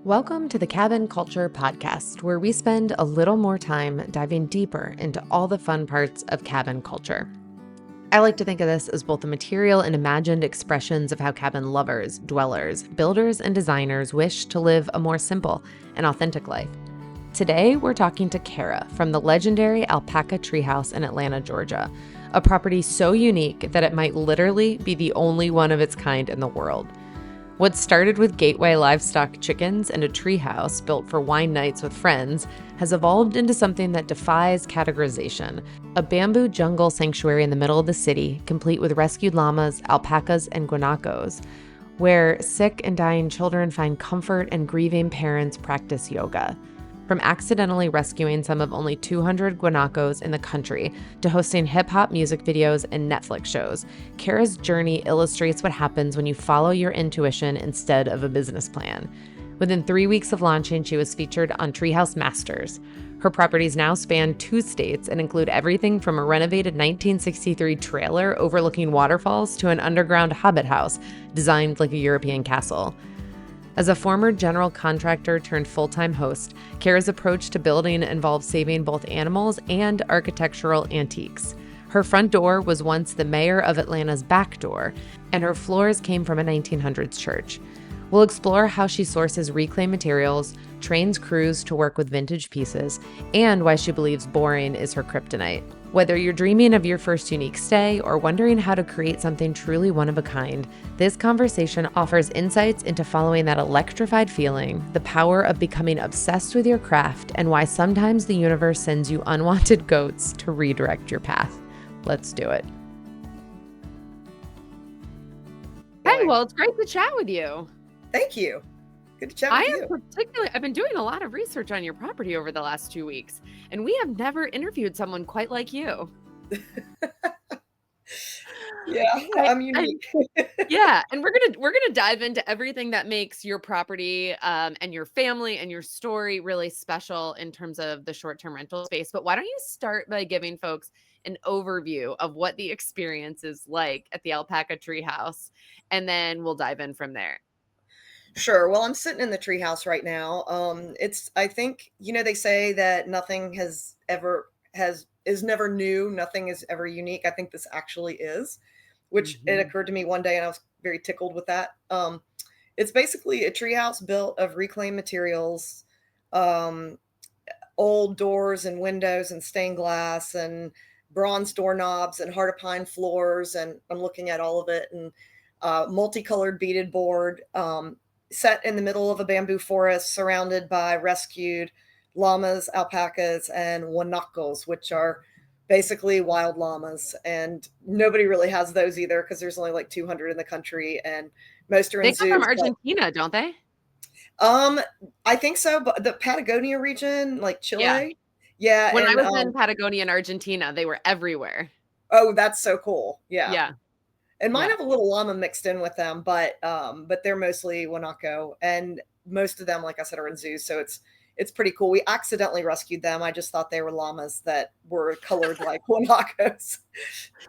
Welcome to the Cabin Culture Podcast, where we spend a little more time diving deeper into all the fun parts of cabin culture. I like to think of this as both the material and imagined expressions of how cabin lovers, dwellers, builders, and designers wish to live a more simple and authentic life. Today, we're talking to Kara from the legendary Alpaca Treehouse in Atlanta, Georgia, a property so unique that it might literally be the only one of its kind in the world. What started with gateway livestock chickens and a treehouse built for wine nights with friends has evolved into something that defies categorization, a bamboo jungle sanctuary in the middle of the city, complete with rescued llamas, alpacas, and guanacos, where sick and dying children find comfort and grieving parents practice yoga. From accidentally rescuing some of only 200 guanacos in the country to hosting hip-hop music videos and Netflix shows, Kara's journey illustrates what happens when you follow your intuition instead of a business plan. Within 3 weeks of launching, she was featured on Treehouse Masters. Her properties now span 2 states and include everything from a renovated 1963 trailer overlooking waterfalls to an underground Hobbit house designed like a European castle. As a former general contractor turned full-time host, Kara's approach to building involves saving both animals and architectural antiques. Her front door was once the mayor of Atlanta's back door, and her floors came from a 1900s church. We'll explore how she sources reclaimed materials, trains crews to work with vintage pieces, and why she believes boring is her kryptonite. Whether you're dreaming of your first unique stay or wondering how to create something truly one of a kind, this conversation offers insights into following that electrified feeling, the power of becoming obsessed with your craft, and why sometimes the universe sends you unwanted goats to redirect your path. Let's do it. Hey, well, it's great to chat with you. Thank you. Good to chat with you. I've been doing a lot of research on your property over the last 2 weeks, and we have never interviewed someone quite like you. Yeah, I'm unique. Yeah, and we're gonna dive into everything that makes your property and your family and your story really special in terms of the short-term rental space. But why don't you start by giving folks an overview of what the experience is like at the Alpaca Treehouse, and then we'll dive in from there. Sure. Well, I'm sitting in the treehouse right now. I think, they say that nothing is never new. Nothing is ever unique. I think this actually is, which it occurred to me one day and I was very tickled with that. It's basically a treehouse built of reclaimed materials, old doors and windows and stained glass and bronze doorknobs and heart of pine floors. And I'm looking at all of it and multicolored beaded board, set in the middle of a bamboo forest surrounded by rescued llamas, alpacas, and guanacos, which are basically wild llamas. And nobody really has those either because there's only like 200 in the country and most are in zoos. They come from Argentina, don't they? I think so, but the Patagonia region, like Chile. Yeah. When I was in Patagonia and Argentina, they were everywhere. Oh, that's so cool. Yeah. Yeah. And mine have a little llama mixed in with them, but they're mostly guanaco, and most of them, like I said, are in zoos. So it's pretty cool. We accidentally rescued them. I just thought they were llamas that were colored like guanacos.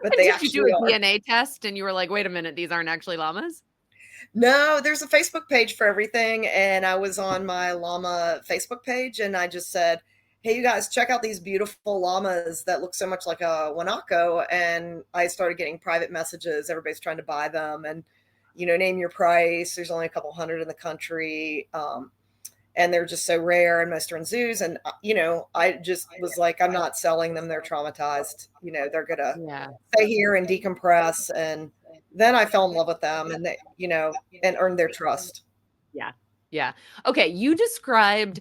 But they actually do a DNA test, and you were like, "Wait a minute, these aren't actually llamas." No, there's a Facebook page for everything, and I was on my llama Facebook page, and I just said, hey, you guys, check out these beautiful llamas that look so much like a guanaco. And I started getting private messages. Everybody's trying to buy them and, name your price. There's only a couple hundred in the country. And they're just so rare and most are in zoos. And, I just was like, I'm not selling them. They're traumatized. They're going to stay here and decompress. And then I fell in love with them and they, and earned their trust. Yeah. Yeah. Okay. You described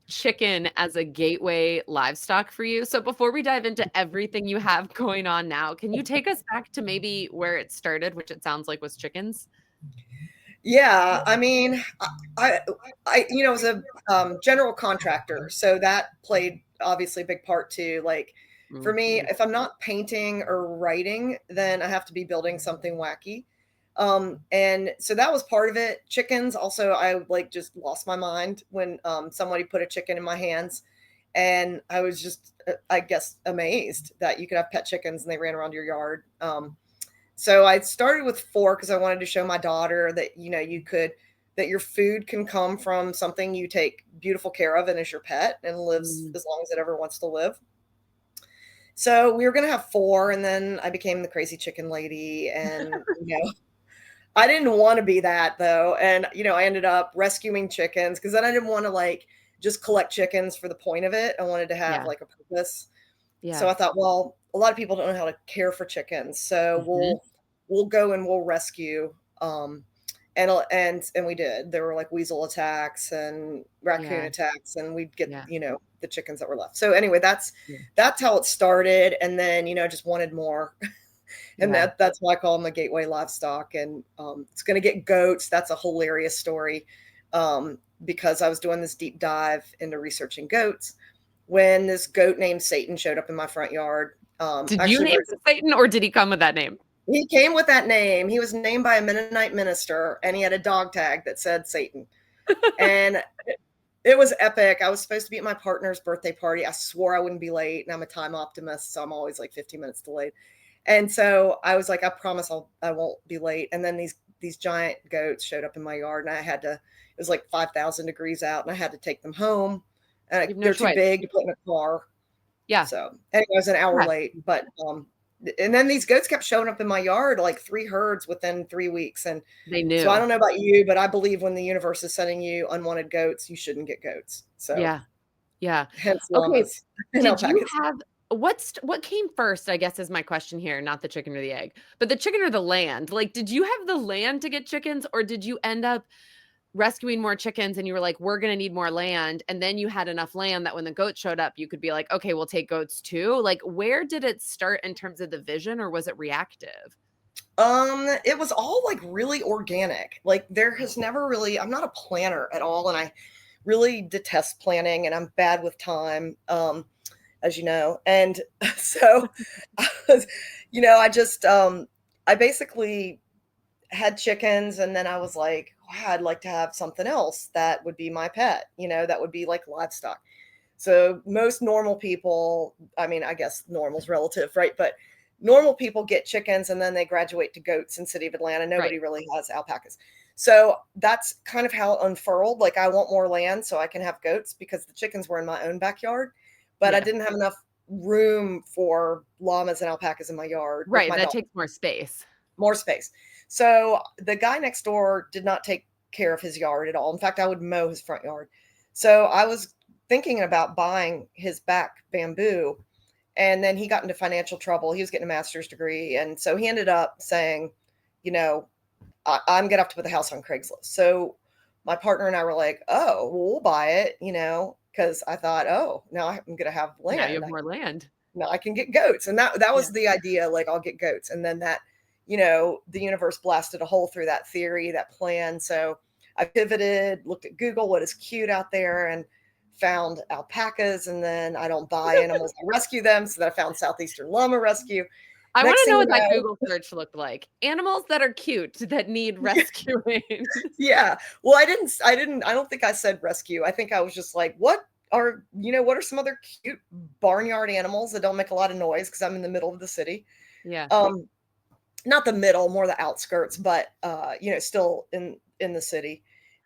chicken as a gateway livestock for you. So before we dive into everything you have going on now, can you take us back to maybe where it started, which it sounds like was chickens? Yeah, I mean, I was a general contractor, so that played obviously a big part too. Like for me, if I'm not painting or writing, then I have to be building something wacky. And so that was part of it. Chickens also, I just lost my mind when somebody put a chicken in my hands, and I was just, I guess, amazed that you could have pet chickens and they ran around your yard. So I started with 4 because I wanted to show my daughter that, you could that your food can come from something you take beautiful care of and is your pet and lives as long as it ever wants to live. So we were going to have 4, and then I became the crazy chicken lady, and I didn't want to be that though. And, I ended up rescuing chickens because then I didn't want to like just collect chickens for the point of it. I wanted to have Yeah. like a purpose. Yeah. So I thought, well, a lot of people don't know how to care for chickens. So we'll go and we'll rescue. And we did. There were like weasel attacks and raccoon attacks, and we'd get, the chickens that were left. So anyway, that's how it started. And then, just wanted more. And that's why I call them the gateway livestock. And it's going to get goats. That's a hilarious story because I was doing this deep dive into researching goats when this goat named Satan showed up in my front yard. Did you name Satan, or did he come with that name? He came with that name. He was named by a Mennonite minister, and he had a dog tag that said Satan. And it was epic. I was supposed to be at my partner's birthday party. I swore I wouldn't be late, and I'm a time optimist, so I'm always like 15 minutes delayed. And so I was like, I promise I won't be late. And then these giant goats showed up in my yard, and it was like 5,000 degrees out, and I had to take them home. And they're too big to put in a car. Yeah. So anyway, I was an hour late, but and then these goats kept showing up in my yard, like 3 herds within 3 weeks. And they knew. So I don't know about you, but I believe when the universe is sending you unwanted goats, you shouldn't get goats. So yeah. Hence llamas. Okay. Did you have what came first, I guess, is my question here, not the chicken or the egg, but the chicken or the land? Like, did you have the land to get chickens, or did you end up rescuing more chickens and you were like, we're going to need more land, and then you had enough land that when the goat showed up, you could be like, okay, we'll take goats too? Like, where did it start in terms of the vision, or was it reactive? It was all like really organic. Like there has never really, I'm not a planner at all, and I really detest planning, and I'm bad with time. As you know. And so, I just, I basically had chickens, and then I was like, wow, I'd like to have something else that would be my pet, that would be like livestock. So most normal people, I mean, I guess normal's relative, right? But normal people get chickens and then they graduate to goats in City of Atlanta. Nobody really has alpacas. So that's kind of how it unfurled. Like I want more land so I can have goats because the chickens were in my own backyard. But I didn't have enough room for llamas and alpacas in my yard. Right. That takes more space. More space. So the guy next door did not take care of his yard at all. In fact, I would mow his front yard. So I was thinking about buying his back bamboo. And then he got into financial trouble. He was getting a master's degree. And so he ended up saying, I'm going to have to put the house on Craigslist. So my partner and I were like, oh, well, we'll buy it, because I thought, oh, now I'm going to have land. Now you have more land. Now I can get goats. And that was the idea, like I'll get goats. And then that, the universe blasted a hole through that theory, that plan. So I pivoted, looked at Google, what is cute out there, and found alpacas. And then I don't buy animals, I rescue them. So that I found Southeastern Llama Rescue. I want to know what that Google search looked like. Animals that are cute that need rescuing. Yeah. Well, I don't think I said rescue. I think I was just like, what are some other cute barnyard animals that don't make a lot of noise? Because I'm in the middle of the city. Yeah. Not the middle, more the outskirts, but still in the city.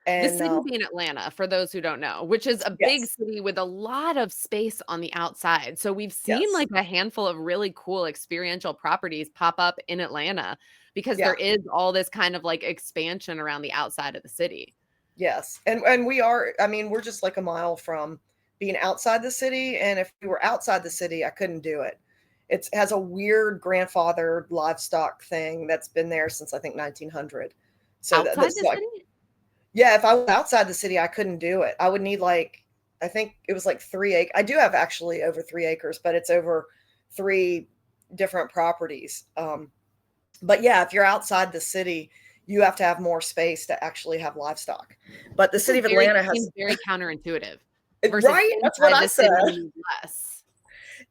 And the city being Atlanta, for those who don't know, which is a big city with a lot of space on the outside. So we've seen like a handful of really cool experiential properties pop up in Atlanta because there is all this kind of like expansion around the outside of the city. Yes. And we are, I mean, we're just like a mile from being outside the city. And if we were outside the city, I couldn't do it. It has a weird grandfathered livestock thing that's been there since I think 1900. So outside the city? Yeah, if I was outside the city, I couldn't do it. I would need I think it was like 3 acres. I do have actually over 3 acres, but it's over 3 different properties. But yeah, if you're outside the city, you have to have more space to actually have livestock. But the city of Atlanta has very counterintuitive. Right? That's what I said. Less.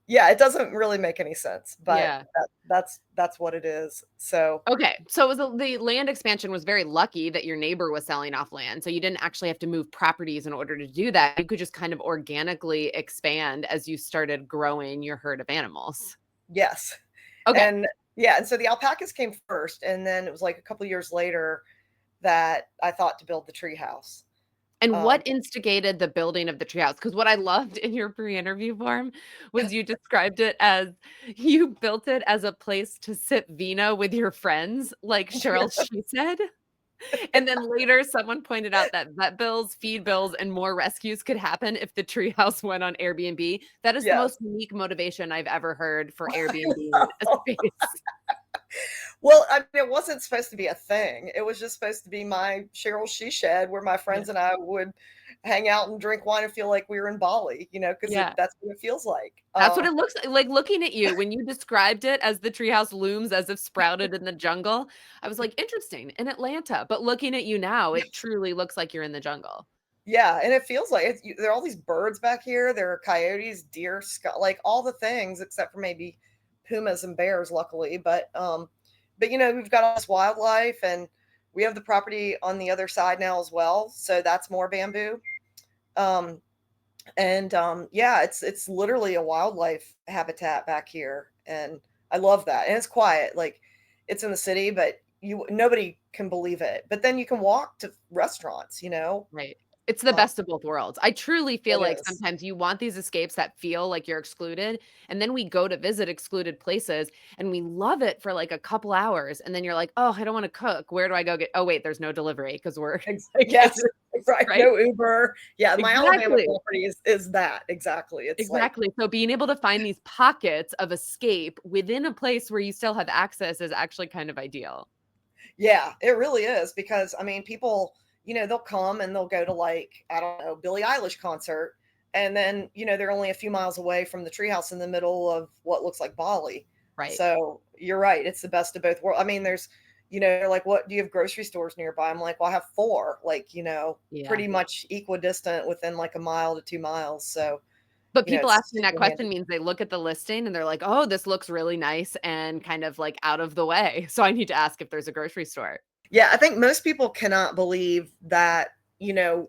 Yeah, it doesn't really make any sense, but that's what it is. So okay, so it was the land expansion was very lucky that your neighbor was selling off land, so you didn't actually have to move properties in order to do that. You could just kind of organically expand as you started growing your herd of animals. Yes. Okay. And so the alpacas came first, and then it was like a couple of years later, that I thought to build the treehouse. And what Um, instigated the building of the treehouse? Because what I loved in your pre-interview form was you described it as you built it as a place to sip vino with your friends, like Cheryl she said. And then later someone pointed out that vet bills, feed bills, and more rescues could happen if the treehouse went on Airbnb. That is the yes. most unique motivation I've ever heard for Airbnb a space. Well, I mean, it wasn't supposed to be a thing. It was just supposed to be my Cheryl She Shed where my Yeah. friends and I would hang out and drink wine and feel like we were in Bali, because Yeah. that's what it feels like. That's what it looks like looking at you when you described it as the treehouse looms as if sprouted in the jungle. I was like, interesting in Atlanta, but looking at you now, it truly looks like you're in the jungle. Yeah, and it feels like there are all these birds back here. There are coyotes, deer, like all the things except for maybe pumas and bears, luckily. But we've got all this wildlife, and we have the property on the other side now as well. So that's more bamboo. Um, and yeah, it's literally a wildlife habitat back here, and I love that. And it's quiet, like it's in the city, but nobody can believe it. But then you can walk to restaurants. Right. It's the Uh, best of both worlds. I truly feel it like is. sometimes you want these escapes that feel like you're excluded, and then we go to visit excluded places, and we love it for, like, a couple hours, and then you're like, "Oh, I don't wanna cook. Where do I go get" oh, wait, there's no delivery because 'cause we're like, Yes, it's right. right? No Uber. Yeah, my Alabama Exactly. property is that exactly. It's like, Exactly. So being able to find these pockets of escape within a place where you still have access is actually kind of ideal. yeah, it really is because I mean, people, they'll come and they'll go to like, I don't know, Billie Eilish concert, and then, they're only a few miles away from the treehouse in the middle of what looks like Bali. Right. So you're right. It's the best of both worlds. I mean, they're like, what do you have grocery stores nearby? I'm like, well, I have four, like, Yeah. pretty much equidistant within like a mile to 2 miles. So, But people it's asking that super question handy. means they look at the listing and they're like, "Oh, this looks really nice and kind of like out of the way." So I need to ask if there's a grocery store. Yeah, I think most people cannot believe that,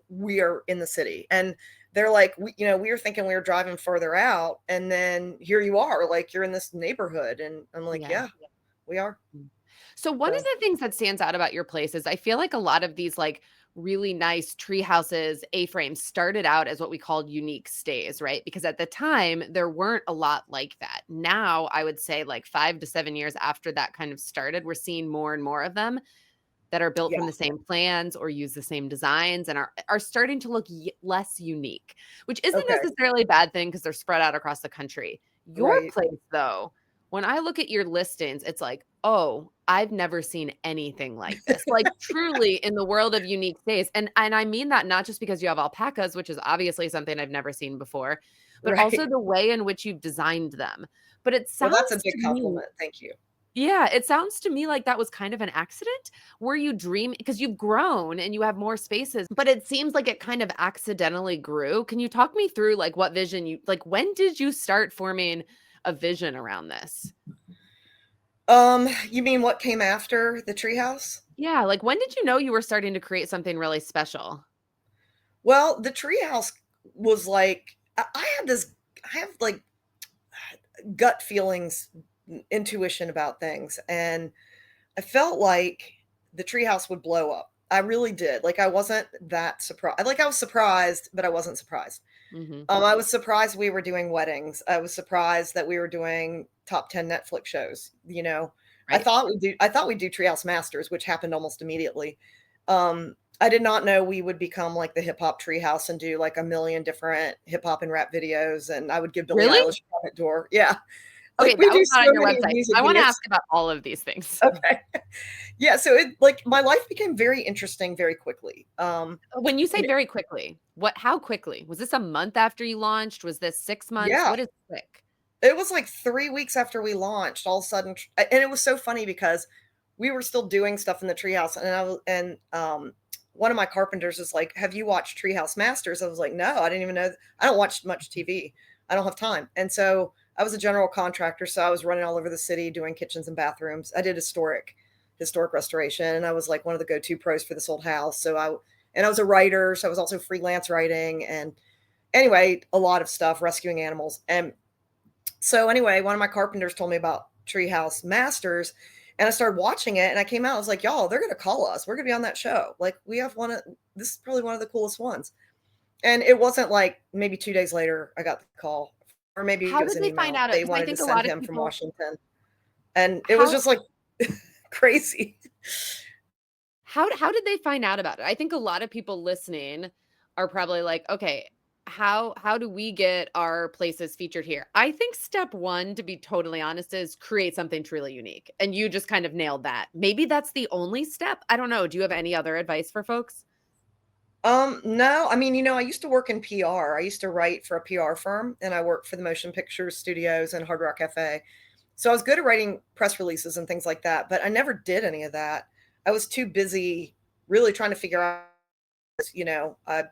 we are in the city. And they're like, we were thinking we were driving further out. And then here you are, like you're in this neighborhood. And I'm like, Yeah. yeah, we are. Mm. So one of So, the things that stands out about your place is I feel like a lot of these like really nice tree houses, A-frames started out as what we called unique stays, right? Because at the time there weren't a lot like that. Now I would say like 5 to 7 years after that kind of started, we're seeing more and more of them that are built yeah, from the same plans or use the same designs and are starting to look less unique, which isn't okay, necessarily a bad thing because they're spread out across the country. Your right. place, though, when I look at your listings, it's like, oh, I've never seen anything like this. Like truly in the world of unique stays. And I mean that not just because you have alpacas, which is obviously something I've never seen before, but also Right. the way in which you've designed them. But it Well, that's a sounds big to me compliment. Thank you. yeah, it sounds to me like that was kind of an accident. Were you dream because you've grown and you have more spaces, but it seems like it kind of accidentally grew. Can you talk me through like what vision you like when did you start forming a vision around this? You mean what came after the treehouse? Yeah, like when did you know you were starting to create something really special? Well, the treehouse was like, I have like gut feelings, intuition about things. And I felt like the treehouse would blow up. I really did. Like I wasn't that surprised. Like I was surprised, but I wasn't surprised. Mhm. I was surprised we were doing weddings. I was surprised that we were doing top 10 Netflix shows. Right? I thought we'd do Treehouse Masters, which happened almost immediately. I did not know we would become like the hip hop treehouse and do like a million different hip hop and rap videos. And I would give Billie Really? Eilish a private door. Yeah. Okay, Like we that do was so not on your many website. music I want to videos. ask about all of these things. Okay. Yeah. So it like my life became very interesting very quickly. When you say You know, very quickly, what how quickly? Was this a month after you launched? Was this 6 months? yeah. What is quick? It was like 3 weeks after we launched, all of a sudden and it was so funny because we were still doing stuff in the treehouse, and one of my carpenters is like, "Have you watched Treehouse Masters?" I was like, "No, I didn't even know I don't watch much TV. I don't have time." And so, I was a general contractor, so I was running all over the city doing kitchens and bathrooms. I did historic restoration, and I was like one of the go-to pros for this old house. I was a writer, so I was also freelance writing and anyway, a lot of stuff, rescuing animals. And so anyway, one of my carpenters told me about Treehouse Masters, And I started watching it and I came out, I was like, y'all, they're going to call us. We're going to be on that show. Like we have this is probably one of the coolest ones. And it wasn't like maybe 2 days later I got the call, or maybe How it was did an they find email. out? They Because I wanted to think a send lot of him from people, Washington. And it was how just like crazy. how did they find out about it? I think a lot of people listening are probably like, okay, how do we get our places featured here? I think step one, to be totally honest, is create something truly unique. And you just kind of nailed that. Maybe that's the only step. I don't know. Do you have any other advice for folks? No, I mean, I used to work in PR. I used to write for a PR firm and I worked for the motion picture studios and Hard Rock Cafe. So I was good at writing press releases and things like that, but I never did any of that. I was too busy really trying to figure out, I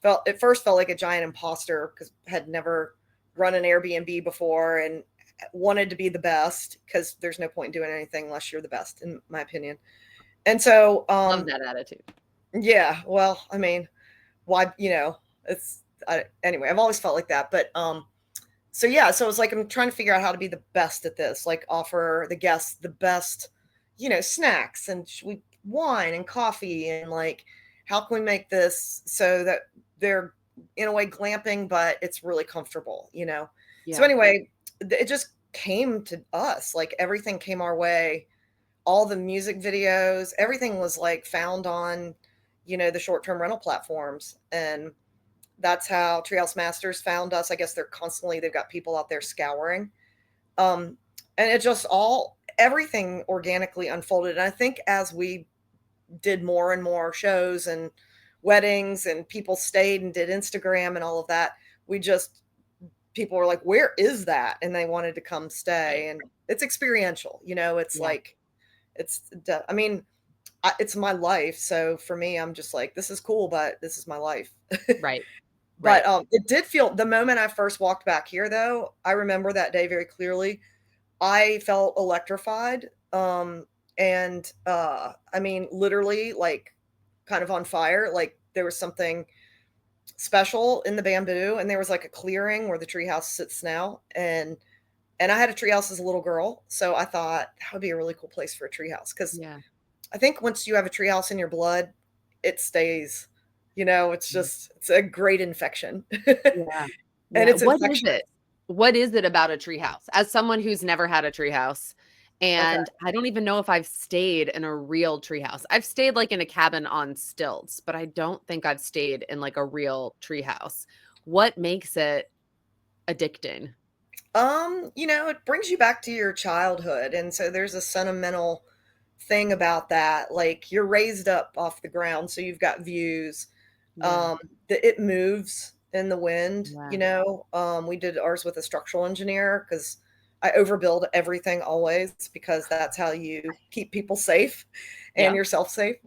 felt like a giant imposter because I had never run an Airbnb before and wanted to be the best because there's no point in doing anything unless you're the best, in my opinion. And so, Love that attitude. yeah, well, I mean, why, anyway, I've always felt like that. But, so yeah, so it was like, I'm trying to figure out how to be the best at this, like offer the guests the best, snacks and wine and coffee and like, how can we make this so that they're in a way glamping, but it's really comfortable. So Yeah. anyway, it just came to us, like everything came our way, all the music videos, everything was like found on, the short-term rental platforms. And that's how Treehouse Masters found us. I guess they've got people out there scouring. And it just everything organically unfolded. And I think as we did more and more shows and weddings and people stayed and did Instagram and all of that, people were like, where is that? And they wanted to come stay. And it's experiential, it's Yeah. like, I mean, it's my life. So for me, I'm just like, this is cool, but this is my life. Right. But Right. it did feel, the moment I first walked back here, though, I remember that day very clearly. I felt electrified. And I mean, literally, like, kind of on fire. Like there was something special in the bamboo, and there was like a clearing where the treehouse sits now. And I had a treehouse as a little girl, so I thought that would be a really cool place for a treehouse because Yeah. I think once you have a treehouse in your blood, it stays. It's Yeah. just it's a great infection, Yeah. and Yeah. it's What is infectious. it? What is it about a treehouse? As someone who's never had a treehouse, Okay. and I don't even know if I've stayed in a real treehouse. I've stayed like in a cabin on stilts, but I don't think I've stayed in like a real treehouse. What makes it addicting? It brings you back to your childhood, and so there's a sentimental thing about that. Like you're raised up off the ground, so you've got views. Yeah. It moves in the wind. Yeah. We did ours with a structural engineer because I overbuild everything always because that's how you keep people safe and Yeah. yourself safe.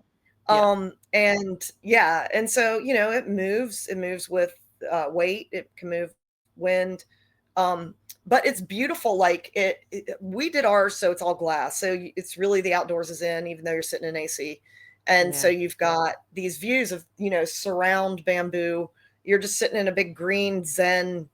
Yeah. And yeah, and so it moves with weight. It can move wind. But it's beautiful. Like we did ours, so it's all glass. So it's really the outdoors is in, even though you're sitting in AC. And so Yeah. you've got these views of, surround bamboo. You're just sitting in a big green zen.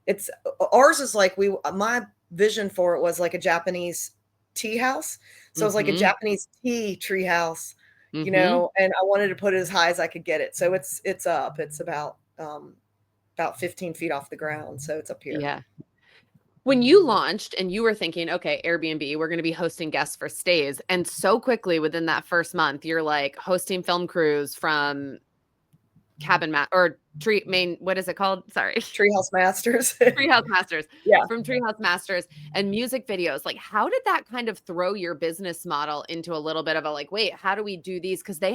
It's ours is like my vision for it was like a Japanese tea house. So it was like a Mhm. Japanese tea tree house, Mhm. and I wanted to put it as high as I could get it. So it's up. It's about 15 feet off the ground. So it's up here. Yeah. When you launched and you were thinking, okay, Airbnb, we're going to be hosting guests for stays. And so quickly within that first month, you're like hosting film crews from or what is it called? Sorry. Treehouse Masters. Treehouse Masters, Yeah. from Treehouse Masters and music videos. Like, how did that kind of throw your business model into a little bit of a like, wait, how do we do these? Because they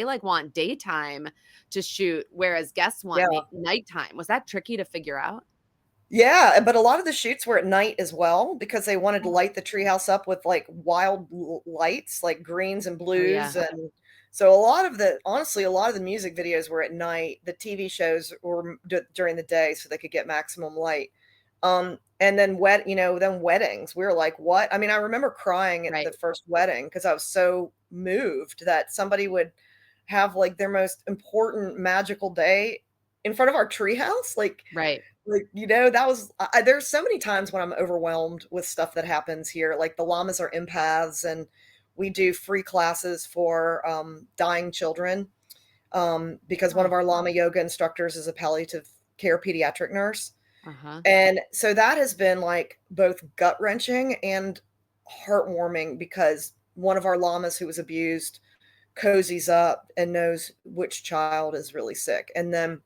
like want daytime to shoot, whereas guests want Yeah. nighttime. Was that tricky to figure out? Yeah, but a lot of the shoots were at night as well because they wanted to light the treehouse up with like wild lights, like greens and Oh, yeah. blues. And so honestly, a lot of the music videos were at night. The TV shows were during the day so they could get maximum light. And then then weddings. We were like, what? I mean, I remember crying at Right. the first wedding because I was so moved that somebody would have like their most important magical day in front of our treehouse. Like, Right. Like, that was there's so many times when I'm overwhelmed with stuff that happens here. Like the llamas are empaths, and we do free classes for dying children because one Oh, of our llama yoga instructors is a palliative care pediatric nurse. uh-huh. And so that has been like both gut wrenching and heartwarming because one of our llamas who was abused cozies up and knows which child is really sick. And then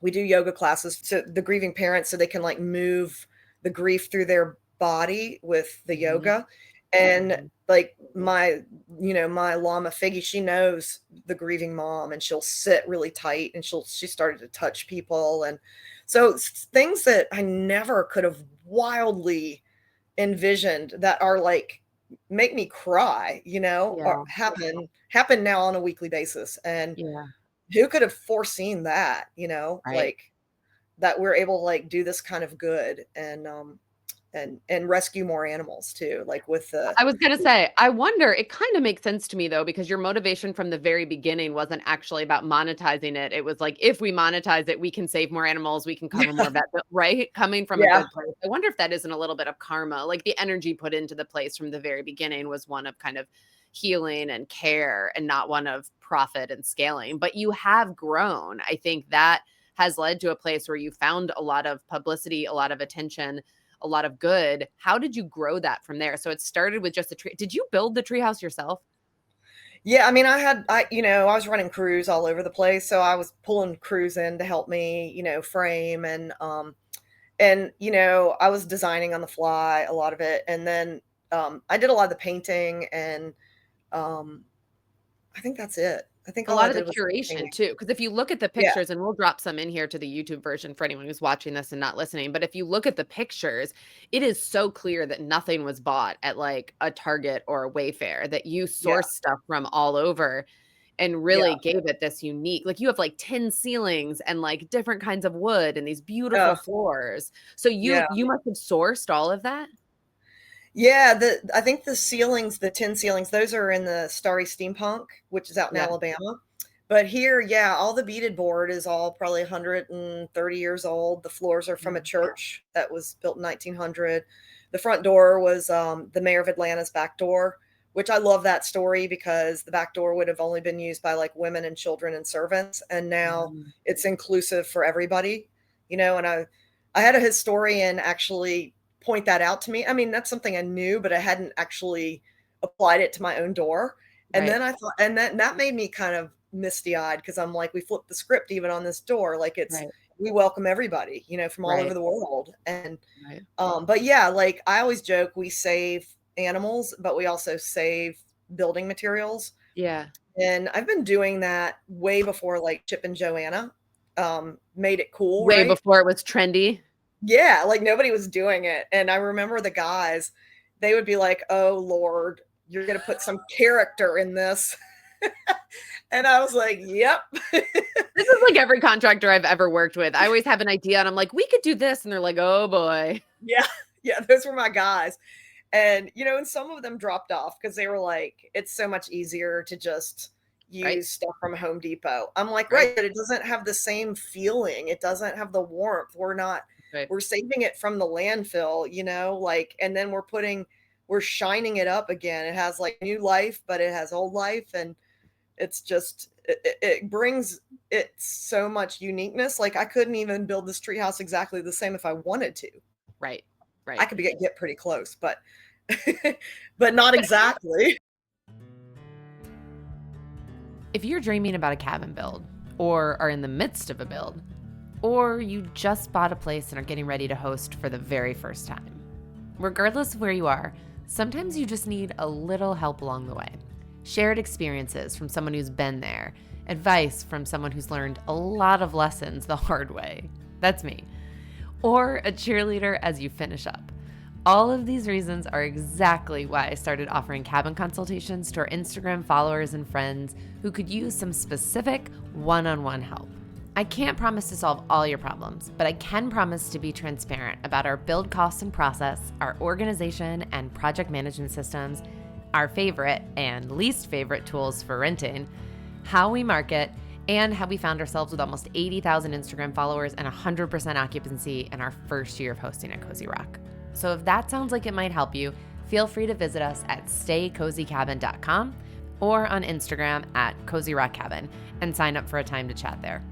we do yoga classes to the grieving parents so they can like move the grief through their body with the Mhm, yoga. And mhm. like my llama Figgy, she knows the grieving mom and she'll sit really tight and she started to touch people. And so things that I never could have wildly envisioned that are like make me cry, or Yeah, happen now on a weekly basis. And yeah, who could have foreseen that, right. like that we're able to like do this kind of good and rescue more animals too, like with the I was gonna say, I wonder, it kind of makes sense to me though, because your motivation from the very beginning wasn't actually about monetizing it. It was like, if we monetize it, we can save more animals, we can cover more yeah, vet bill, right? Coming from a yeah, good place. I wonder if that isn't a little bit of karma. Like the energy put into the place from the very beginning was one of kind of healing and care and not one of profit and scaling. But you have grown. I think that has led to a place where you found a lot of publicity, a lot of attention, a lot of good. How did you grow that from there? So it started with just a tree. Did you build the treehouse yourself? yeah. I mean, I was running crews all over the place, so I was pulling crews in to help me, frame and I was designing on the fly a lot of it, and then I did a lot of the painting, and um, I think that's it. I think A all I lot of the did was the curation painting. too, because if you look at the Yeah, pictures, and we'll drop some in here to the YouTube version for anyone who's watching this and not listening, but if you look at the pictures, it is so clear that nothing was bought at like a Target or a Wayfair, that you yeah, source stuff from all over and yeah. really gave it this unique, like you have like tin ceilings and like different kinds of wood and these beautiful Oh, floors. So you yeah. you must have sourced all of that? Yeah, I think the ceilings, the tin ceilings, those are in the Starry Steampunk, which is out in Yeah. Alabama. But here, yeah, all the beaded board is all probably 130 years old. The floors are from a Yeah. church that was built in 1900. The front door was the mayor of Atlanta's back door, which I love that story because the back door would have only been used by like women and children and servants, and now Mhm. it's inclusive for everybody. And I had a historian actually point that out to me. I mean, that's something I knew, but I hadn't actually applied it to my own door. And Right. then I thought, and that made me kind of misty eyed because I'm like, we flipped the script even on this door. Like Right. we welcome everybody, from all over Right. the world. And, Right. but yeah, like I always joke, we save animals, but we also save building materials. Yeah. And I've been doing that way before like Chip and Joanna made it cool, Way right? before it was trendy. Yeah, like nobody was doing it. And I remember the guys, they would be like, "Oh Lord, you're gonna put some character in this." And I was like, "Yep." This is like every contractor I've ever worked with. I always have an idea and I'm like, "We could do this." And they're like, "Oh boy." Yeah, yeah, those were my guys. And some of them dropped off because they were like, "It's so much easier to just Right? use stuff from Home Depot." I'm like, Right? "Right, but it doesn't have the same feeling. It doesn't have the warmth. Right. We're saving it from the landfill, like, and then we're shining it up again. It has like new life, but it has old life, and it's just it brings it so much uniqueness. Like I couldn't even build this treehouse exactly the same if I wanted to. Right. I Right. could get pretty close, but but not exactly. If you're dreaming about a cabin build, or are in the midst of a build, or you just bought a place and are getting ready to host for the very first time, regardless of where you are, sometimes you just need a little help along the way. Shared experiences from someone who's been there, advice from someone who's learned a lot of lessons the hard way. That's me. Or a cheerleader as you finish up. All of these reasons are exactly why I started offering cabin consultations to our Instagram followers and friends who could use some specific one-on-one help. I can't promise to solve all your problems, but I can promise to be transparent about our build costs and process, our organization and project management systems, our favorite and least favorite tools for renting, how we market, and how we found ourselves with almost 80,000 Instagram followers and 100% occupancy in our first year of hosting at Cozy Rock. So if that sounds like it might help you, feel free to visit us at staycozycabin.com or on Instagram at Cozy Rock Cabin and sign up for a time to chat there.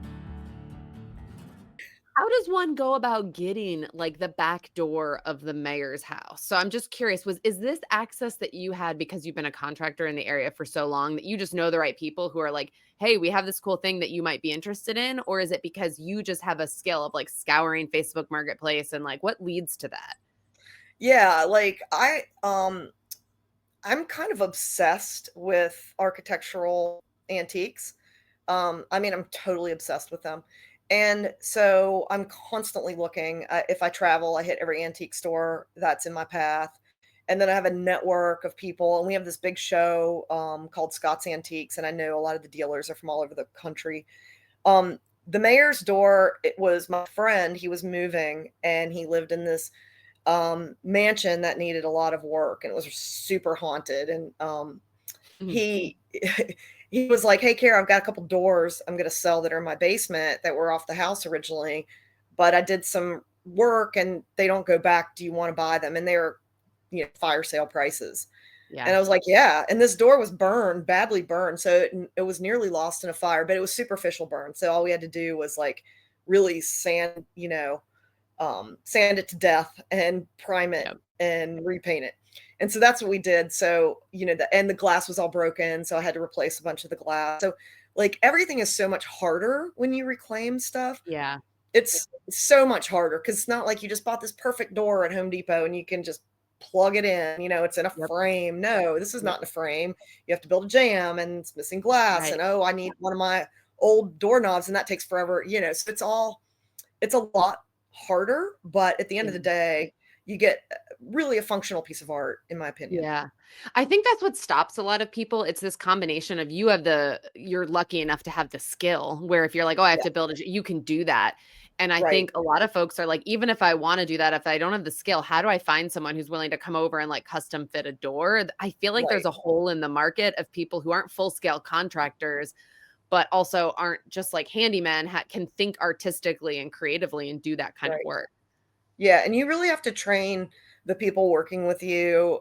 How does one go about getting like the back door of the mayor's house? So I'm just curious, is this access that you had because you've been a contractor in the area for so long that you just know the right people who are like, hey, we have this cool thing that you might be interested in? Or is it because you just have a skill of like scouring Facebook Marketplace, and like what leads to that? Yeah, like I'm kind of obsessed with architectural antiques. I mean, I'm totally obsessed with them. And so I'm constantly looking. If I travel, I hit every antique store that's in my path. And then I have a network of people, and we have this big show called Scott's Antiques. And I know a lot of the dealers are from all over the country. The mayor's door, it was my friend. He was moving, and he lived in this mansion that needed a lot of work, and it was super haunted. And Mhm. he he was like, "Hey, Kara, I've got a couple doors I'm gonna sell that are in my basement that were off the house originally, but I did some work and they don't go back. Do you want to buy them?" And they were, fire sale prices. And Yeah. I was like, "Yeah." And this door was burned, badly burned, so it was nearly lost in a fire, but it was superficial burn. So all we had to do was like really sand, sand it to death and prime it Yep. and repaint it. And so that's what we did. So, the glass was all broken. So I had to replace a bunch of the glass. So, like, everything is so much harder when you reclaim stuff. Yeah. It's so much harder because it's not like you just bought this perfect door at Home Depot and you can just plug it in. It's in a Yep. frame. No, this is Yep. not in a frame. You have to build a jam and it's missing glass. Right. And oh, I need one of my old doorknobs and that takes forever. So it's a lot harder, but at the end of the Yeah. day, you get really a functional piece of art, in my opinion. Yeah. I think that's what stops a lot of people. It's this combination of you're lucky enough to have the skill where if you're like, oh, I have Yeah, to build it, you can do that. And I right, think a lot of folks are like, even if I want to do that, if I don't have the skill, how do I find someone who's willing to come over and like custom fit a door? I feel like there's right, a hole in the market of people who aren't full scale contractors, but also aren't just like handymen, can think artistically and creatively and do that kind of right. work. Yeah, and you really have to train the people working with you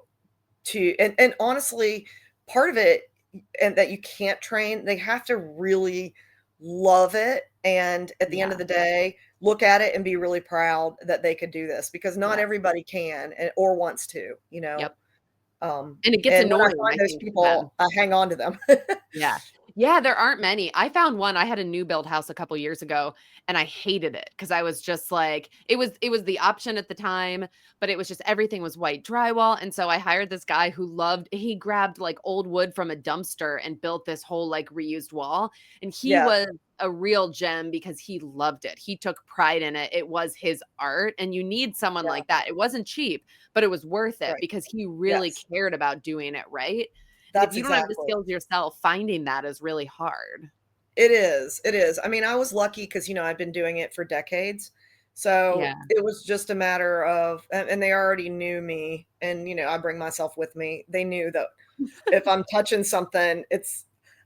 to and honestly, part of it and that you can't train, they have to really love it, and at the end of Yeah. the day, look at it and be really proud that they could do this because not Yeah. everybody can or wants to, Yep. Um, And it gets and when I annoying, find I those think, for people, them. I hang on to them. Yeah. Yeah, there aren't many. I found one. I had a new build house a couple years ago and I hated it because I was just like it was the option at the time, but it was just everything was white drywall. And so I hired this guy who he grabbed like old wood from a dumpster and built this whole like reused wall. And he Yeah, was a real gem because he loved it. He took pride in it. It was his art. And you need someone yeah, like that. It wasn't cheap, but it was worth it right. because he really Yes, cared about doing it right. And if that's you don't have the exactly. skills yourself, finding that is really hard. It is. I mean, I was lucky because I've been doing it for decades. So, Yeah. it was just a matter of and they already knew me and, I bring myself with me. They knew that if I'm touching something, and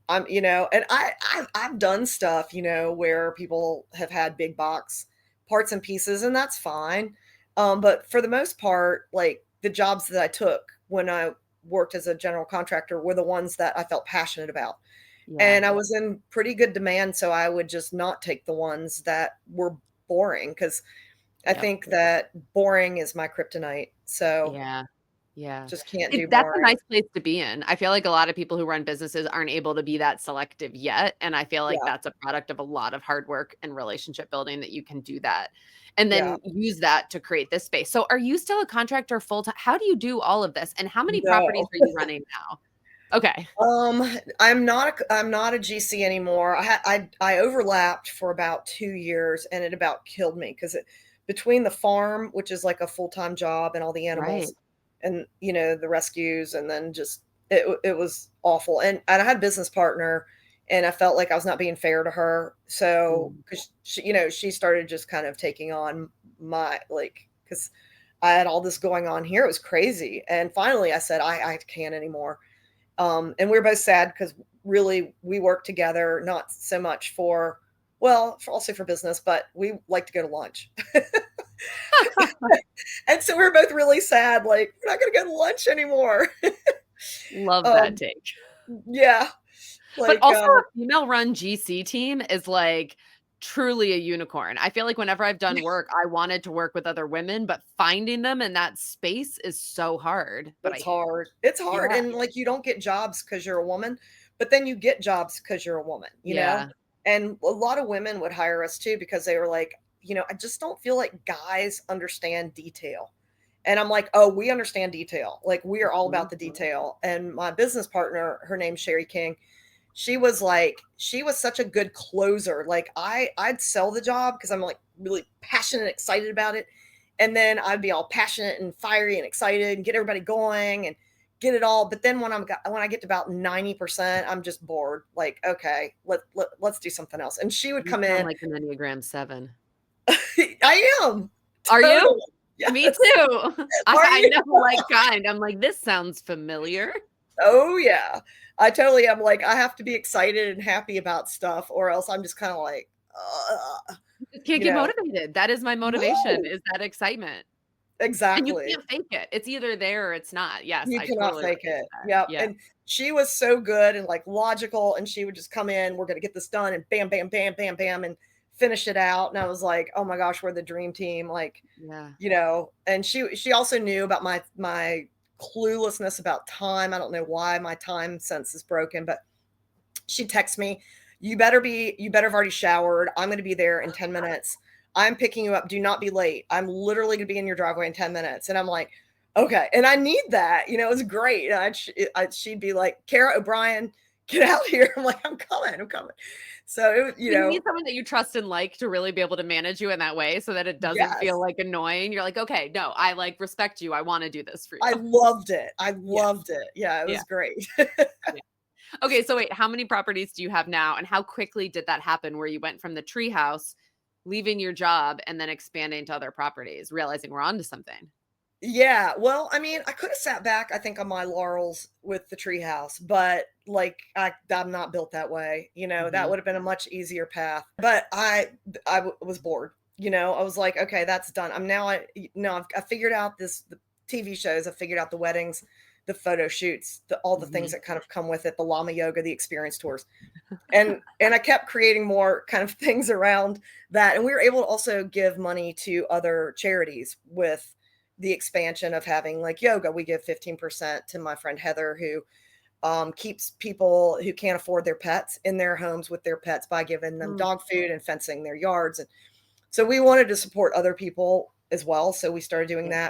I've done stuff, where people have had big box parts and pieces, and that's fine. But for the most part, like the jobs that I took when I worked as a general contractor were the ones that I felt passionate about. Yeah. And I was in pretty good demand, so I would just not take the ones that were boring because I Yep. think that boring is my kryptonite. So Yeah. Yeah. just can't do That's a boring. nice place to be in. I feel like a lot of people who run businesses aren't able to be that selective yet, and I feel like Yeah, that's a product of a lot of hard work and relationship building that you can do that, and yeah. then use that to create this space. So are you still a contractor full time? How do you do all of this, and how many properties No. are you running now? Okay. I'm not a GC anymore. I overlapped for about 2 years, and it about killed me because between the farm, which is like a full-time job, and all the Right. animals and, the rescues, and then just it was awful, and I had a business partner, and I felt like I was not being fair to her. So, Mm. 'cause she started just kind of taking on my like, because I had all this going on here, it was crazy, and finally I said, "I can't anymore." And we were both sad because really, we work together, not so much for, well, also for business, but we like to go to lunch. And so we're both really sad, like, we're not going to go to lunch anymore. Love that um, take. yeah. But Like, also a female-run GC team is, like, truly a unicorn. I feel like whenever I've done work, I wanted to work with other women, but finding them in that space is so hard. But it's hard. It's hard. yeah, And like, you don't get jobs because you're a woman, but then you get jobs because you're a woman, you know? yeah. And a lot of women would hire us too because they were like, I just don't feel like guys understand detail. And I'm like, oh, we understand detail. Like, we are all about the detail. And my business partner, her name's Sherry King, she was such a good closer. Like, I'd sell the job because I'm like really passionate and excited about it. And then I'd be all passionate and fiery and excited and get everybody going and get it all. But then when I get to about 90%, I'm just bored. Like, okay, let's do something else. And she would You come sound in. like an Enneagram 7. I am. Are you? Totally. Me Yes. too. Are I you? know, like, kind. I'm like, "This sounds familiar." Oh yeah. I totally am. Like, I have to be excited and happy about stuff, or else I'm just kind of like, Just can't you get know, motivated. That is my motivation, no, is that excitement. And you exactly. can't fake it. It's either there or it's not. Yes, You I cannot totally fake relate to it. that. Yep. Yeah. And she was so good and like logical, and she would just come in, we're going to get this done, and bam, bam, bam, bam, bam, and finish it out. And I was like, oh my gosh, we're the dream team. Like, Yeah. and she also knew about my cluelessness about time. I don't know why my time sense is broken, but she texts me, you better have already showered. I'm going to be there in 10 minutes. I'm picking you up. Do not be late. I'm literally going to be in your driveway in 10 minutes. And I'm like, okay. And I need that, it was great. And she'd be like, Kara O'Brien, get out here. I'm like, I'm coming. So it was, You need someone that you trust and like to really be able to manage you in that way so that it doesn't feel, yes, like, annoying. You're like, "Okay, no, I, like, respect you. I wanna do this for I you." loved it. Yeah, Yeah, it yeah, was great. yeah. Okay, so wait, how many properties do you have now, and how quickly did that happen where you went from the treehouse, leaving your job, and then expanding to other properties, realizing we're onto something? Yeah, well, I mean, I could have sat back, I think, on my laurels with the treehouse, but like, I'm not built that way. That Mhm. would have been a much easier path. But was bored. I was like, okay, that's done. I'm now, I figured out the TV shows. I figured out the weddings, the photo shoots, all the things Mhm. that kind of come with it, the llama yoga, the experience tours, and I kept creating more kind of things around that. And we were able to also give money to other charities with the expansion of having like yoga. We give 15% to my friend Heather, who keeps people who can't afford their pets in their homes with their pets by giving them Mm, dog food and fencing their yards. And so we wanted to support other people as well. So we started doing yeah.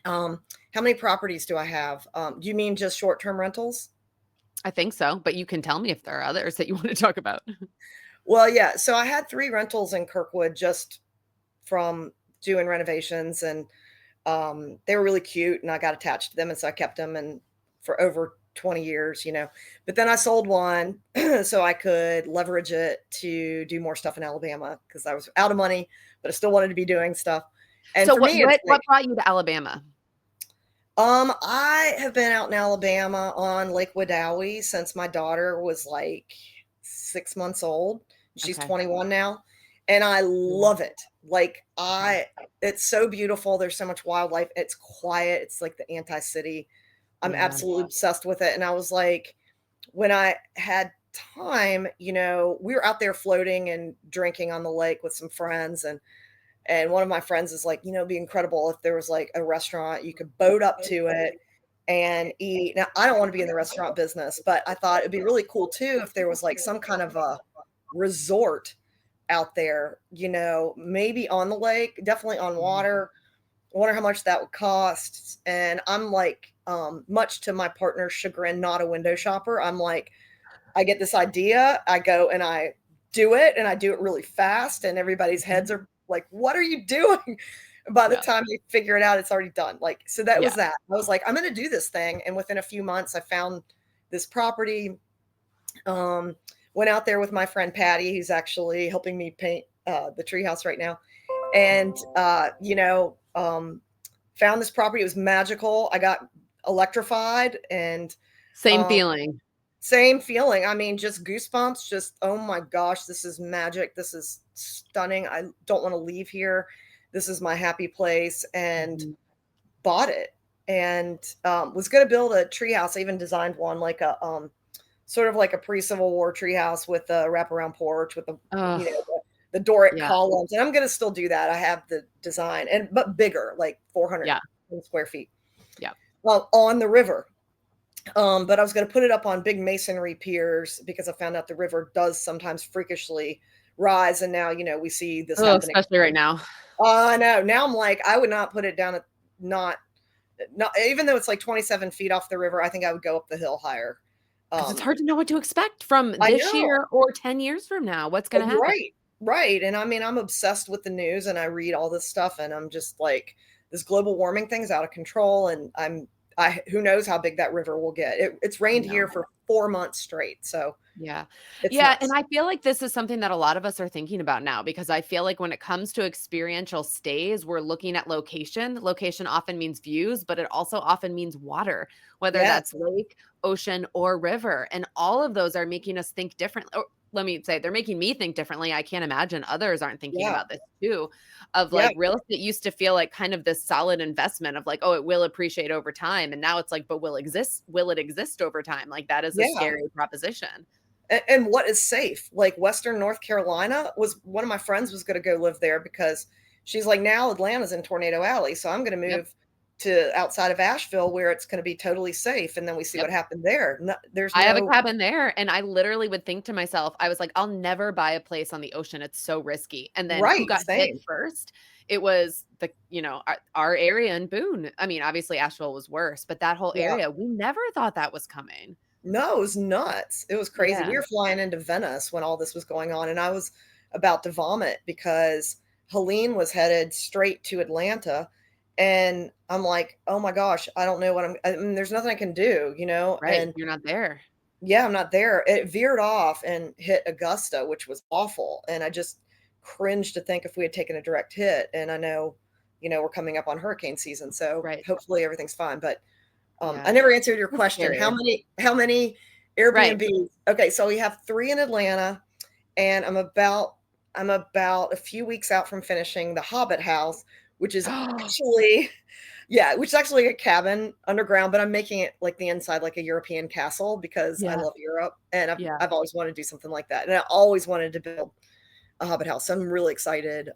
that. How many properties do I have? Do you mean just short-term rentals? I think so, but you can tell me if there are others that you wanna talk about. Well, yeah. So I had 3 rentals in Kirkwood just from doing renovations, and they were really cute, and I got attached to them, and so I kept them and for over 20 years. But then I sold one so I could leverage it to do more stuff in Alabama because I was out of money, but I still wanted to be doing stuff. And So for me, it's what like, brought you to Alabama? I have been out in Alabama on Lake Wedowee since my daughter was like 6 months old. She's Okay. 21 now, and I Mm, love it. Like, okay. it's so beautiful. There's so much wildlife. It's quiet. It's like the anti-city. I'm Yeah. absolutely obsessed with it. And I was like, when I had time, we were out there floating and drinking on the lake with some friends, and one of my friends is like, it'd be incredible if there was like a restaurant you could boat up to it and eat. Now, I don't want to be in the restaurant business, but I thought it'd be really cool too if there was like some kind of a resort out there, maybe on the lake, definitely on Mhm. water. I wonder how much that would cost. And I'm like, much to my partner's chagrin, not a window shopper. I'm like, I get this idea, I go and I do it, and I do it really fast, and everybody's heads Mhm. are like, "What are you doing?" By the Yeah. time they figure it out, it's already done. Like, so that was Yeah. that. I was like, "I'm gonna do this thing," and within a few months, I found this property. Um, Went out there with my friend Patty, who's actually helping me paint the treehouse right now, and found this property. It was magical. I got electrified, and Same um, feeling. Same feeling. I mean, just goosebumps, just, oh my gosh, this is magic. This is stunning. I don't want to leave here. This is my happy place, and Mhm. bought it. And was going to build a treehouse. I even designed one like a sort of like a pre-Civil War treehouse with a wraparound porch with the, Oh, the Doric yeah, columns. And I'm going to still do that. I have the design, and but bigger, like 400 yeah, square feet. yeah. Well, on the river. But I was going to put it up on big masonry piers because I found out the river does sometimes freakishly rise. And now, we see this Oh, happening. especially right now. I know. Now I'm like, I would not put it down at not even though it's like 27 feet off the river. I think I would go up the hill higher. 'Cause it's Um, hard to know what to expect from I this know. year or 10 years from now. What's gonna happen? Right. Right. And I mean, I'm obsessed with the news, and I read all this stuff, and I'm just like, this global warming thing is out of control. And who knows how big that river will get. It's I rained here know. for 4 months straight. So Yeah. it's Yeah, and nuts. I feel like this is something that a lot of us are thinking about now because I feel like when it comes to experiential stays, we're looking at location. Location often means views, but it also often means water, whether Yes. that's lake, ocean, or river. And all of those are making us think differently. Or let me say, they're making me think differently. I can't imagine others aren't thinking Yeah. about this too. Of Yeah. like real estate used to feel like kind of this solid investment of like, oh, it will appreciate over time. And now it's like, but will it exist over time? Like that is a Yeah. scary proposition. And what is safe? Like Western North Carolina, was one of my friends was going to go live there because she's like, now Atlanta's in Tornado Alley. So I'm going to Yep. move to outside of Asheville where it's going to be totally safe. And then we see Yep. what happened there. No, there's I have a no cabin there, and I literally would think to myself, I was like, "I'll never buy a place on the ocean, it's so risky." And then who right. got hit Same. first? It was our area in Boone. I mean, obviously, Asheville was worse, but that whole Yeah. area, we never thought that was coming. No, it was nuts. It was crazy. Yeah. We were flying into Venice when all this was going on, and I was about to vomit because Helene was headed straight to Atlanta. And I'm like, oh my gosh, I don't know I mean, there's nothing I can do, Right, And you're not there. yeah, I'm not there. It veered off and hit Augusta, which was awful. And I just cringed to think if we had taken a direct hit. And I know, we're coming up on hurricane season, so Right. hopefully everything's fine. But I Yeah. never answered your It's question. How scary. many Right. Airbnbs? Okay, so we have 3 in Atlanta, and I'm about a few weeks out from finishing the Hobbit house, which is actually yeah, which is actually a cabin underground, but I'm making it like the inside like a European castle because I Yeah, love Europe, and I've yeah. I've always wanted to do something like that, and I always wanted to build a Hobbit house. So I'm really excited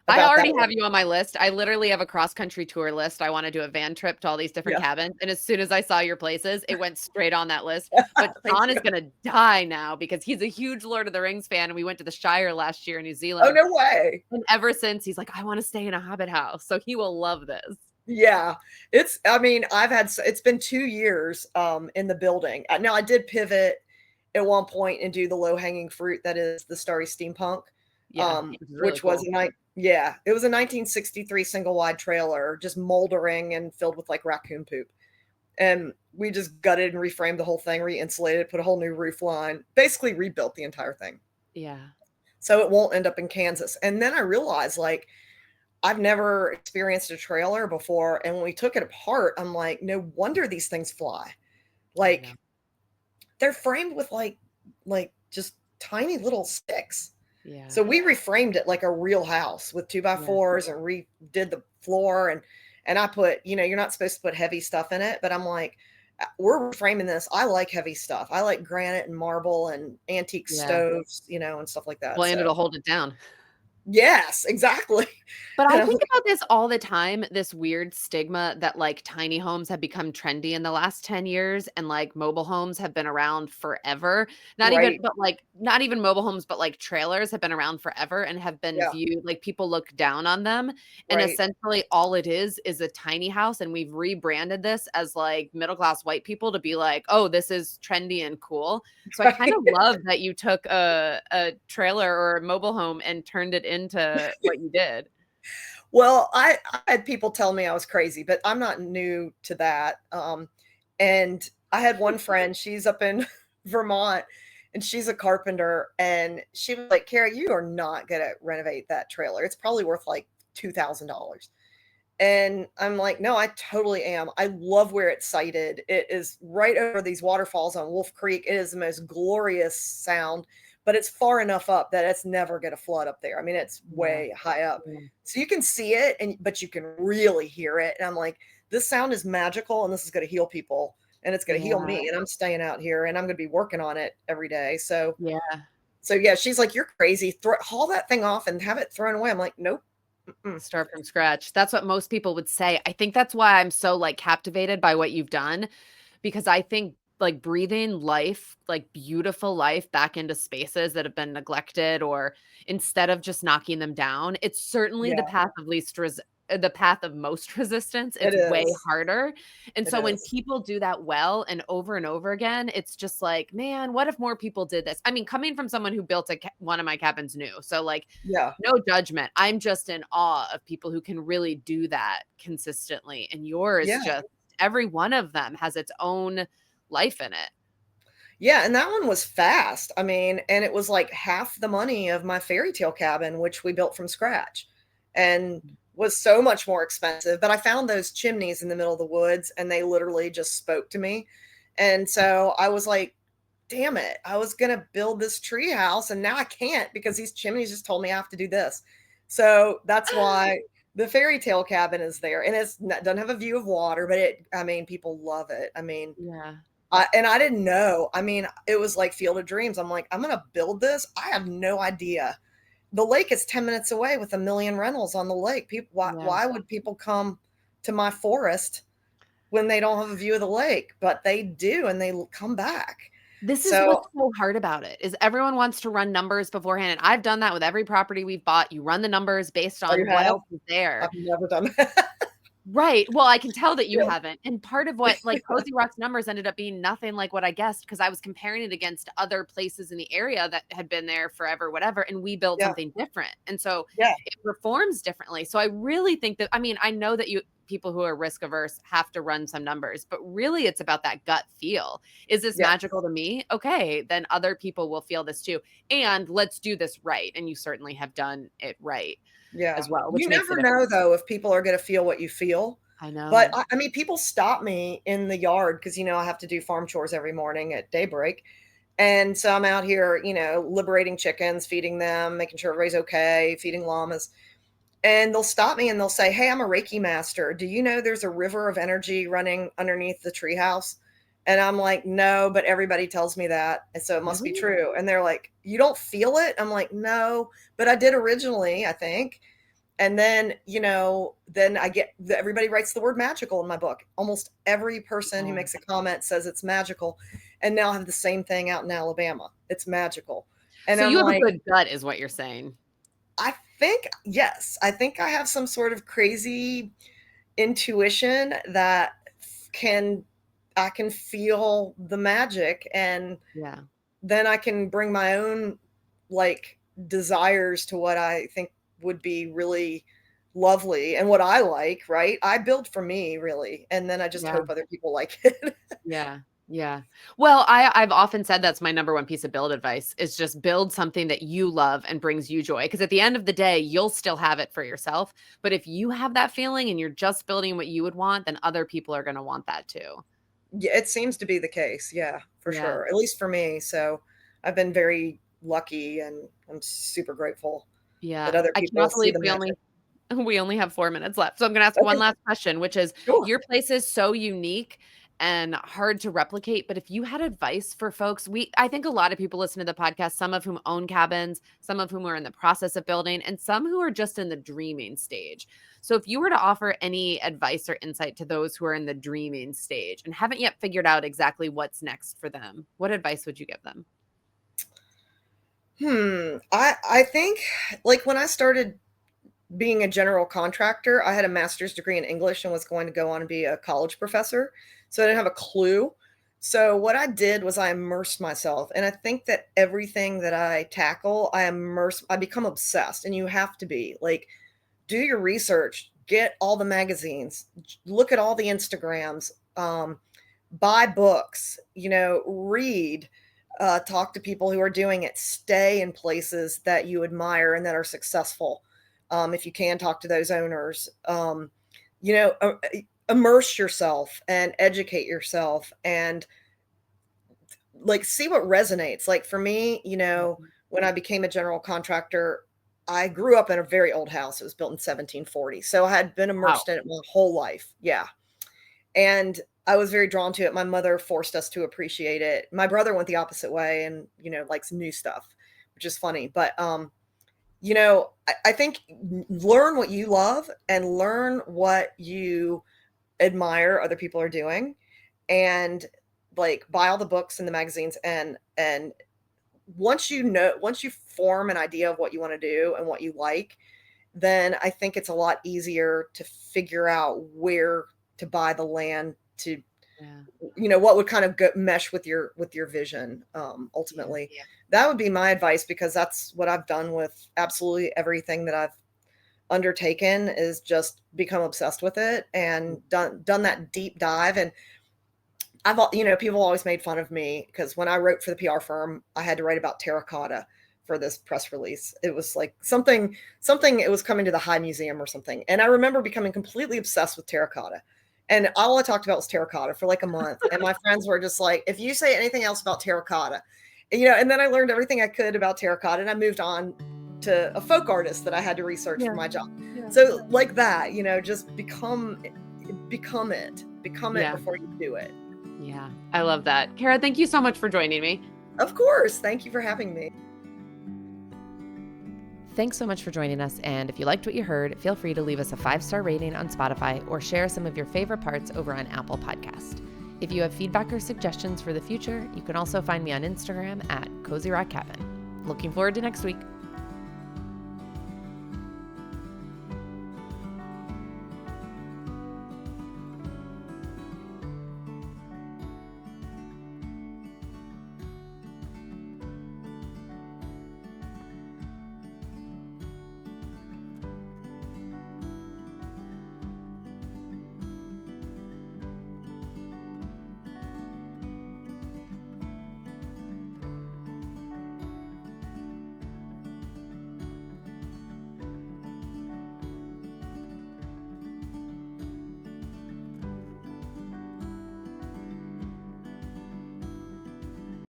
I about that already one. have you on my list. I literally have a cross country tour list. I wanna do a van trip to all these different Yeah. cabins, and as soon as I saw your places, it went straight on that list. But Thank Sean is you. gonna die now because he's a huge Lord of the Rings fan, and we went to the Shire last year in New Oh, Zealand, no way. and ever since, he's like, "I wanna stay in a Hobbit house," so he will love this. Yeah, I mean, it's been 2 years, in the building. Now I did pivot at one point and do the low-hanging fruit that is the Starry Steampunk, Yeah, which is really which was cool. it was a 1963 single wide trailer, just moldering and filled with, like, raccoon poop, and we just gutted and reframed the whole thing, re-insulated, put a whole new roof line, basically rebuilt the entire thing, Yeah. so it won't end up in Kansas. And then I realized, like, I've never experienced a trailer before, and when we took it apart, I'm like, "No wonder these things fly." I know. Like, they're framed with, just tiny little sticks. Yeah. So we reframed it like a real house with 2 by Yeah. 4s and redid the floor, and I put you're not supposed to put heavy stuff in it, but I'm like, we're reframing this." I like heavy stuff. I like granite and marble and antique Yeah. stoves, and stuff like that, Well, and so it'll hold it down. yes, exactly. But I And I'm think like, about this all the time, this weird stigma that like tiny homes have become trendy in the last 10 years and like mobile homes have been around forever. right, Not even mobile homes, but like trailers have been around forever and have been yeah, viewed like people look down on them. And right. essentially all it is a tiny house. And we've rebranded this as like middle class white people to be like, oh, this is trendy and cool. So I kind Right. of love that you took a trailer or a mobile home and turned it into what you did. Well, I had people tell me I was crazy, but I'm not new to that. And I had one friend, she's up in Vermont, and she's a carpenter, and she was like, "Kara, you are not gonna renovate that trailer. It's probably worth like $2,000." And I'm like, no, I totally am. I love where it's sited. It is right over these waterfalls on Wolf Creek. It is the most glorious sound, but it's far enough up that it's never going to flood up there. I mean, it's Yeah. way high up. Yeah. So you can see it, but you can really hear it. And I'm like, this sound is magical, and this is going to heal people, and it's going to heal Yeah. me. And I'm staying out here, and I'm going to be working on it every day. Yeah. So yeah, she's like, you're crazy. Haul that thing off and have it thrown away. I'm like, nope. Mm-mm. Start from scratch. That's what most people would say. I think that's why I'm so like captivated by what you've done, because I think like breathing life, like beautiful life back into spaces that have been neglected, or instead of just knocking them down, it's certainly Yeah, the path of most resistance. it It's way is. harder. And It so when is. people do that well and over again, it's just like, man, what if more people did this? I mean, coming from someone who built one of my cabins new. So like Yeah. no judgment. I'm just in awe of people who can really do that consistently. And yours, Yeah. just every one of them has its own life in it. Yeah, and that one was fast. I mean, and it was like half the money of my fairy tale cabin, which we built from scratch, and was so much more expensive. But I found those chimneys in the middle of the woods, and they literally just spoke to me. And so I was like, damn it, I was going to build this tree house, and now I can't because these chimneys just told me I have to do this. So that's why the fairy tale cabin is there. And doesn't have a view of water, but I mean, people love it. I mean, Yeah. and I didn't know. I mean, it was like Field of Dreams. I'm like, I'm going to build this. I have no idea. The lake is 10 minutes away with a million rentals on the lake. People, Yeah. why would people come to my forest when they don't have a view of the lake? But they do, and they come back. This is So, what's so hard about it is everyone wants to run numbers beforehand. And I've done that with every property we've bought. You run the numbers based oh, you on what have? else is there. I've never done that. Right. Well, I can tell that you Yeah. haven't. And part of what like Cozy Rock's numbers ended up being nothing like what I guessed, because I was comparing it against other places in the area that had been there forever, whatever. And we built Yeah. something different. And so Yeah. it performs differently. So I really think that, I mean, I know that people who are risk averse have to run some numbers, but really it's about that gut feel. Is this Yeah. magical to me? Okay. Then other people will feel this too. And let's do this right. And you certainly have done it right Yeah. as well, which You makes never it. know, though, if people are going to feel what you feel. I But know. I mean, people stop me in the yard because, I have to do farm chores every morning at daybreak. And so I'm out here, liberating chickens, feeding them, making sure everybody's okay, feeding llamas. And they'll stop me and they'll say, hey, I'm a Reiki master. Do you know there's a river of energy running underneath the treehouse? And I'm like, no, but everybody tells me that. And so it must be Really? true. And they're like, you don't feel it? I'm like, no, but I did originally, I think. And then, then everybody writes the word magical in my book. Almost every person who Oh. makes a comment says it's magical. And now I have the same thing out in Alabama. It's magical. And So I'm you have a like, good gut is what you're saying. I think, yes, I think I have some sort of crazy intuition that can, I can feel the magic, and Yeah. then I can bring my own like desires to what I think would be really lovely and what I like, right? I build for me, really, and then I just Yeah. hope other people like it. Yeah. Yeah. Well, I've often said that's my number one piece of build advice is just build something that you love and brings you joy. Because at the end of the day, you'll still have it for yourself. But if you have that feeling and you're just building what you would want, then other people are going to want that too. Yeah, it seems to be the case. Yeah, for Yeah. sure. At least for me. So I've been very lucky, and I'm super grateful that Yeah. other I people cannot see believe the we magic. only have 4 minutes left. So I'm going to ask one Okay, last question, which is sure. your place is so unique and hard to replicate. But if you had advice for folks, I think a lot of people listen to the podcast, some of whom own cabins, some of whom are in the process of building, and some who are just in the dreaming stage. So if you were to offer any advice or insight to those who are in the dreaming stage and haven't yet figured out exactly what's next for them, what advice would you give them? I think, like, when I started being a general contractor, I had a master's degree in English and was going to go on and be a college professor. So I didn't have a clue. So what I did was I immersed myself. And I think that everything that I tackle, I become obsessed. And you have to be like, do your research, get all the magazines, look at all the Instagrams, buy books, read, talk to people who are doing it, stay in places that you admire and that are successful. If you can talk to those owners, you know, immerse yourself and educate yourself and like see what resonates. Like for me, you know, when I became a general contractor, I grew up in a very old house. It was built in 1740. So I had been Wow. immersed in it my whole life. Yeah. And I was very drawn to it. My mother forced us to appreciate it. My brother went the opposite way and, you know, likes new stuff, which is funny. But you know, I think learn what you love and learn what you admire other people are doing, and like buy all the books and the magazines, and once you form an idea of what you want to do and what you like, then I think it's a lot easier to figure out where to buy the land to, Yeah. you know, what would kind of mesh with your vision. Ultimately, that would be my advice, because that's what I've done with absolutely everything that I've undertaken, is just become obsessed with it and done that deep dive. And you know, people always made fun of me because when I wrote for the PR firm, I had to write about terracotta for this press release. It was like something, it was coming to the High Museum or something. And I remember becoming completely obsessed with terracotta. And all I talked about was terracotta for like a month. And my friends were just like, if you say anything else about terracotta, you know, and then I learned everything I could about terracotta, and I moved on to a folk artist that I had to research for my job. So like that, you know, just become it before you do it. Yeah, I love that. Kara, thank you so much for joining me. Of course. Thank you for having me. Thanks so much for joining us, and if you liked what you heard, feel free to leave us a 5-star rating on Spotify or share some of your favorite parts over on Apple Podcast. If you have feedback or suggestions for the future, you can also find me on Instagram at Cozy Rock Cabin. Looking forward to next week.